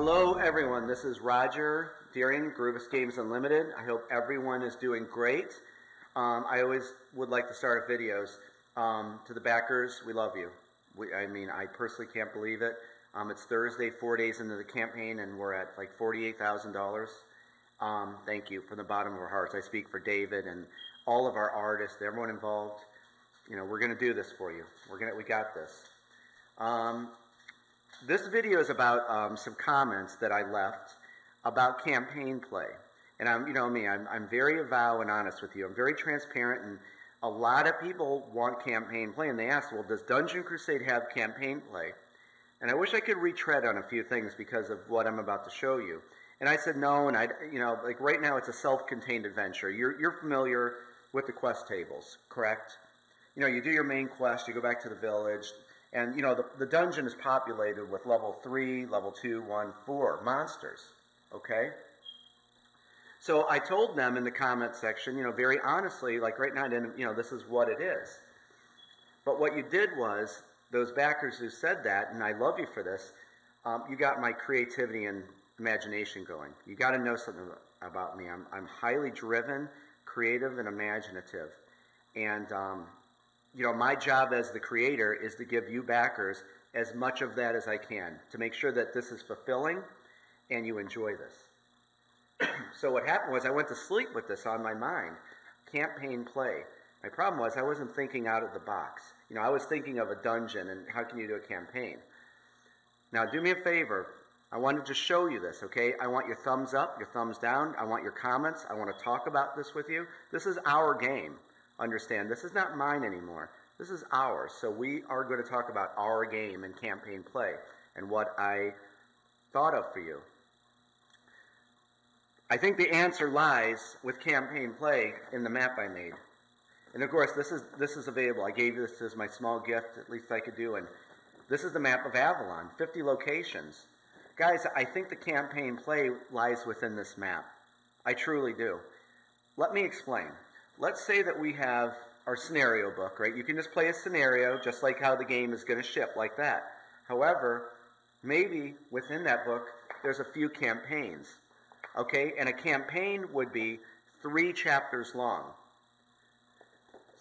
Hello everyone, this is Roger Deering, Groovis Games Unlimited. I hope everyone is doing great. I always would like to start videos. To the backers, we love you. I personally can't believe it. It's Thursday, 4 days into the campaign, and we're at like $48,000. Thank you from the bottom of our hearts. I speak for David and all of our artists, everyone involved. You know, we're going to do this for you. We got this. This video is about some comments that I left about campaign play. And I'm very avowed and honest with you. I'm very transparent, and a lot of people want campaign play, and they ask, well, does Dungeon Crusade have campaign play? And I wish I could retread on a few things because of what I'm about to show you. And I said no, and like right now it's a self-contained adventure. You're familiar with the quest tables, correct? You know, you do your main quest, you go back to the village, and the dungeon is populated with level 3, level 2, 1, 4 monsters, okay? So I told them in the comment section, very honestly, like right now, this is what it is. But what you did was, those backers who said that, and I love you for this, you got my creativity and imagination going. You got to know something about me. I'm highly driven, creative, and imaginative. And, my job as the creator is to give you backers as much of that as I can to make sure that this is fulfilling and you enjoy this. So what happened was I went to sleep with this on my mind, campaign play. My problem was I wasn't thinking out of the box. I was thinking of a dungeon and how can you do a campaign. Now do me a favor. I want to just show you this, okay? I want your thumbs up, your thumbs down. I want your comments. I want to talk about this with you. This is our game. Understand, this is not mine anymore. This is ours. So we are going to talk about our game and campaign play and what I thought of for you. I think the answer lies with campaign play in the map I made. And of course, this is available. I gave this as my small gift, at least I could do. And this is the map of Avalon, 50 locations. Guys, I think the campaign play lies within this map. I truly do. Let me explain. Let's say that we have our scenario book, right? You can just play a scenario just like how the game is going to ship, like that. However, maybe within that book, there's a few campaigns, okay? And a campaign would be 3 chapters long.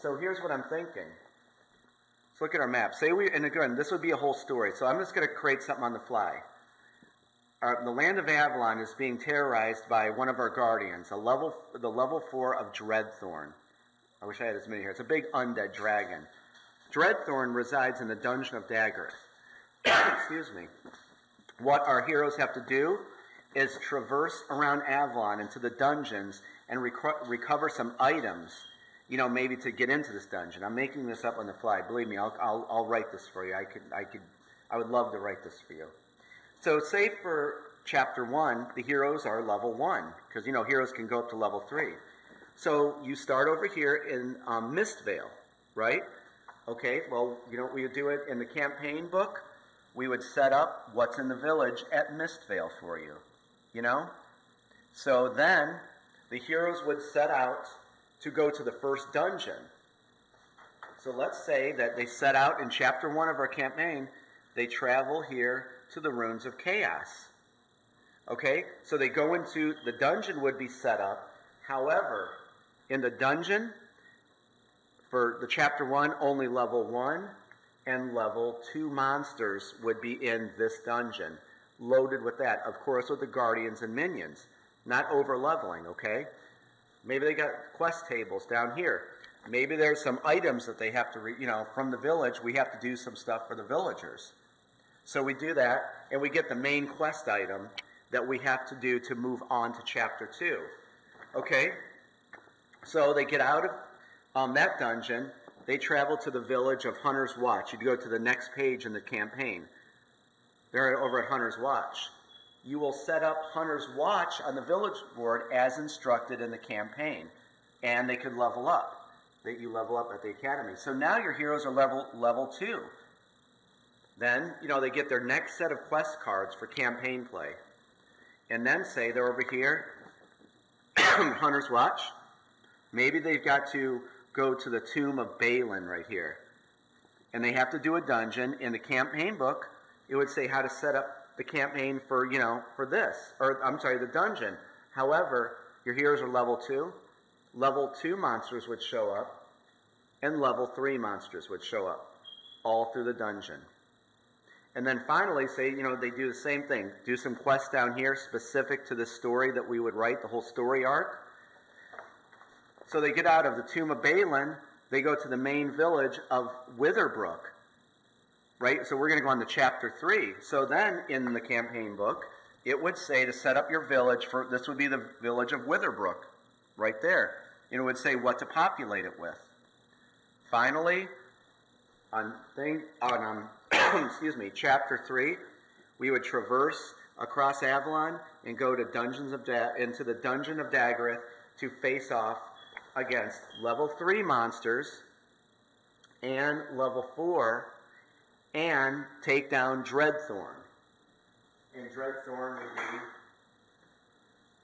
So here's what I'm thinking. Let's look at our map. And again, this would be a whole story. So I'm just going to create something on the fly. The land of Avalon is being terrorized by one of our guardians, the level 4 of Dreadthorn. I wish I had as many here. It's a big undead dragon. Dreadthorn resides in the Dungeon of Daggereth. Excuse me. What our heroes have to do is traverse around Avalon into the dungeons and recover some items, maybe to get into this dungeon. I'm making this up on the fly. Believe me, I'll write this for you. I would love to write this for you. So say for chapter 1, the heroes are level 1, because heroes can go up to level 3. So you start over here in Mistvale, right? Okay, well, we would do it in the campaign book. We would set up what's in the village at Mistvale for you, So then the heroes would set out to go to the first dungeon. So let's say that they set out in chapter 1 of our campaign. They travel here to the Runes of Chaos. Okay, so they go into, the dungeon would be set up. However, in the dungeon, for the chapter 1, only level 1 and level 2 monsters would be in this dungeon, loaded with that, of course, with the guardians and minions, not over leveling, okay? Maybe they got quest tables down here. Maybe there's some items that they have to, from the village, we have to do some stuff for the villagers. So we do that, and we get the main quest item that we have to do to move on to chapter 2. Okay? So they get out of that dungeon. They travel to the village of Hunter's Watch. You go to the next page in the campaign. They're over at Hunter's Watch. You will set up Hunter's Watch on the village board as instructed in the campaign. And they could level up. You level up at the academy. So now your heroes are level 2. Then, they get their next set of quest cards for campaign play. And then say they're over here, Hunter's Watch. Maybe they've got to go to the Tomb of Balin right here. And they have to do a dungeon. In the campaign book, it would say how to set up the campaign for, for this, or I'm sorry, the dungeon. However, your heroes are level 2. Level 2 monsters would show up, and level 3 monsters would show up, all through the dungeon. And then finally, say, they do the same thing. Do some quests down here specific to the story that we would write, the whole story arc. So they get out of the Tomb of Balin, they go to the main village of Witherbrook, right? So we're going to go on to chapter 3. So then in the campaign book, it would say to set up your village for, this would be the village of Witherbrook, right there. And it would say what to populate it with. Finally, on excuse me, chapter 3, we would traverse across Avalon and go to into the Dungeon of Daggereth to face off against level 3 monsters and level 4 and take down Dreadthorn. And Dreadthorn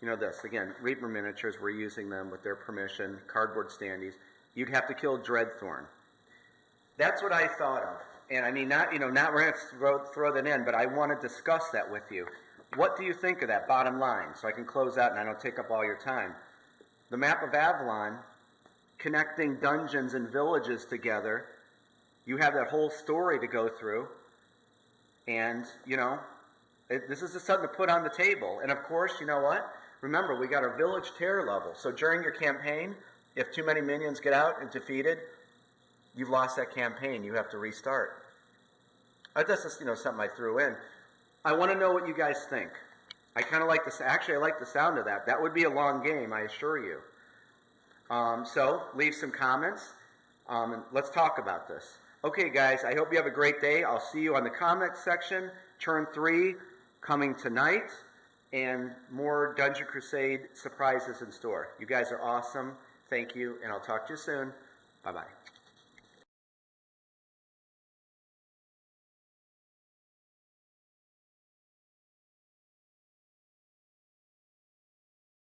would be, this. Again, Reaper miniatures, we're using them with their permission, cardboard standees. You'd have to kill Dreadthorn. That's what I thought of. And I mean, not we're going to throw that in, but I want to discuss that with you. What do you think of that, bottom line? So I can close out and I don't take up all your time. The map of Avalon, connecting dungeons and villages together, you have that whole story to go through. And, this is just something to put on the table. And of course, you know what? Remember, we got our village terror level. So during your campaign, if too many minions get out and defeated, you've lost that campaign. You have to restart. That's just, something I threw in. I want to know what you guys think. I kind of like this. Actually, I like the sound of that. That would be a long game, I assure you. So leave some comments, and let's talk about this. Okay, guys, I hope you have a great day. I'll see you on the comments section. Turn 3 coming tonight, and more Dungeon Crusade surprises in store. You guys are awesome. Thank you, and I'll talk to you soon. Bye-bye.